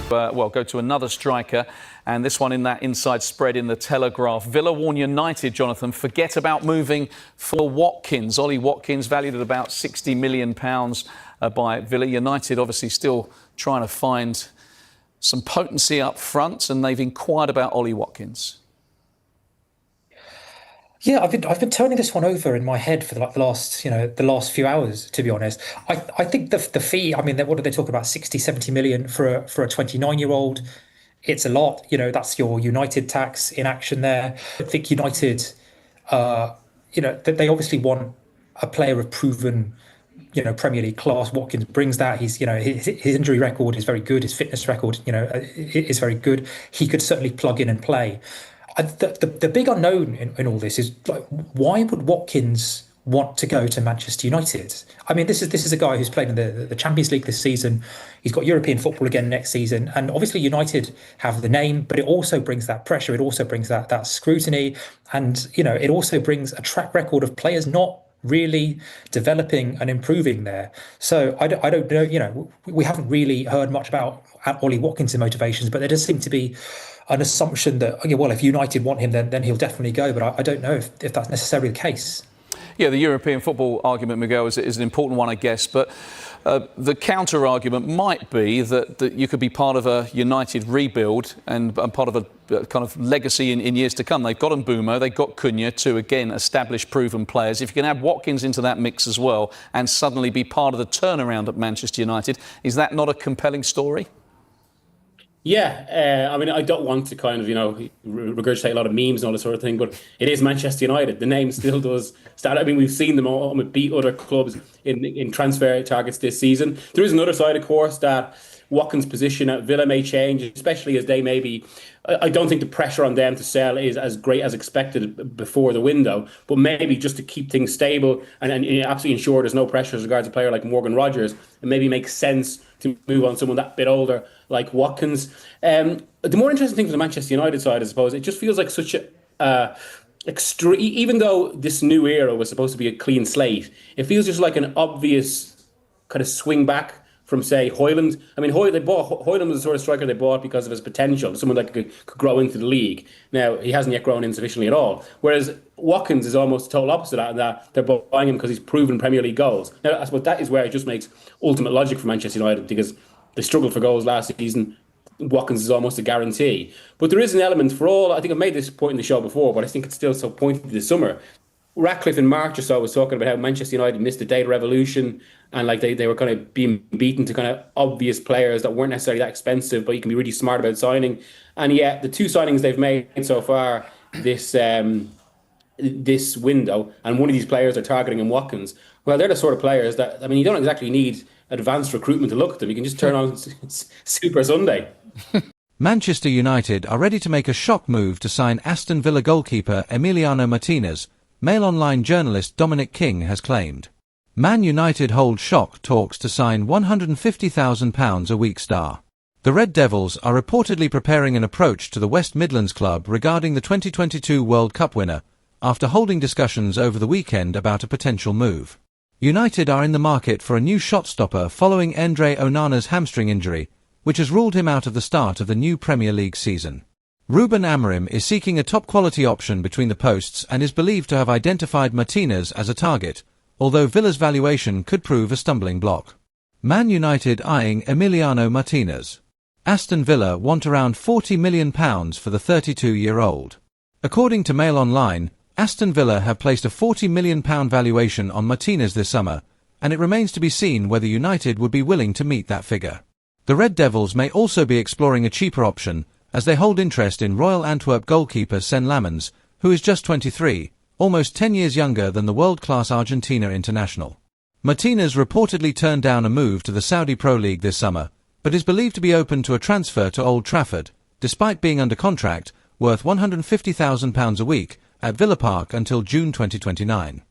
Well, go to another striker, and this one in that inside spread in the Telegraph. Villa warn United, Jonathan, forget about moving for Watkins. Ollie Watkins, valued at about £60 million by Villa. United obviously still trying to find some potency up front, and they've inquired about Ollie Watkins. Yeah, I've been turning this one over in my head for the last few hours, to be honest. I think the fee, I mean, what do they talk about? 60, 70 million for a 29-year-old. It's a lot. That's your United tax in action there. I think United, they obviously want a player of proven, Premier League class. Watkins brings that. His injury record is very good. His fitness record, is very good. He could certainly plug in and play. The big unknown in all this is, like, why would Watkins want to go to Manchester United? I mean, this is a guy who's played in the Champions League this season. He's got European football again next season, and obviously United have the name, but it also brings that pressure. It also brings that scrutiny, and it also brings a track record of players not really developing and improving there. So I don't know. We haven't really heard much about Ollie Watkins' motivations, but there does seem to be an assumption that, well, if United want him, then he'll definitely go. But I don't know if that's necessarily the case. Yeah, the European football argument, Miguel, is an important one, I guess. But the counter-argument might be that you could be part of a United rebuild and part of a kind of legacy in years to come. They've got Mbeumo, they've got Cunha, two, again, established, proven players. If you can add Watkins into that mix as well and suddenly be part of the turnaround at Manchester United, is that not a compelling story? Yeah, I mean, I don't want to kind of, regurgitate a lot of memes and all this sort of thing, but it is Manchester United. The name still does stand. I mean, we've seen them all beat other clubs in transfer targets this season. There is another side, of course, that Watkins' position at Villa may change, especially as they maybe. I don't think the pressure on them to sell is as great as expected before the window, but maybe just to keep things stable and absolutely ensure there's no pressure as regards a player like Morgan Rogers, it maybe makes sense to move on someone that bit older like Watkins. The more interesting thing for the Manchester United side, I suppose, it just feels like such a extreme. Even though this new era was supposed to be a clean slate, it feels just like an obvious kind of swing back from, say, Højlund. I mean, Højlund was the sort of striker they bought because of his potential, someone that could grow into the league. Now, he hasn't yet grown in sufficiently at all. Whereas Watkins is almost the total opposite of that, and that they're buying him because he's proven Premier League goals. Now, I suppose that is where it just makes ultimate logic for Manchester United, because they struggled for goals last season. Watkins is almost a guarantee. But there is an element for all. I think I've made this point in the show before, but I think it's still so pointed this summer. Ratcliffe in March or so was talking about how Manchester United missed the data revolution, and like they were kind of being beaten to kind of obvious players that weren't necessarily that expensive, but you can be really smart about signing. And yet the two signings they've made so far this window, and one of these players are targeting in Watkins. Well, they're the sort of players that, I mean, you don't exactly need advanced recruitment to look at them. You can just turn on Super Sunday. Manchester United are ready to make a shock move to sign Aston Villa goalkeeper Emiliano Martinez, Mail Online journalist Dominic King has claimed. Man United hold shock talks to sign £150,000 a week star. The Red Devils are reportedly preparing an approach to the West Midlands club regarding the 2022 World Cup winner, after holding discussions over the weekend about a potential move. United are in the market for a new shot stopper following Andre Onana's hamstring injury, which has ruled him out of the start of the new Premier League season. Ruben Amorim is seeking a top-quality option between the posts and is believed to have identified Martinez as a target, although Villa's valuation could prove a stumbling block. Man United eyeing Emiliano Martinez. Aston Villa want around £40 million for the 32-year-old. According to Mail Online, Aston Villa have placed a £40 million valuation on Martinez this summer, and it remains to be seen whether United would be willing to meet that figure. The Red Devils may also be exploring a cheaper option, as they hold interest in Royal Antwerp goalkeeper Sen Lammens, who is just 23, almost 10 years younger than the world-class Argentina international. Martinez reportedly turned down a move to the Saudi Pro League this summer, but is believed to be open to a transfer to Old Trafford, despite being under contract, worth £150,000 a week, at Villa Park until June 2029.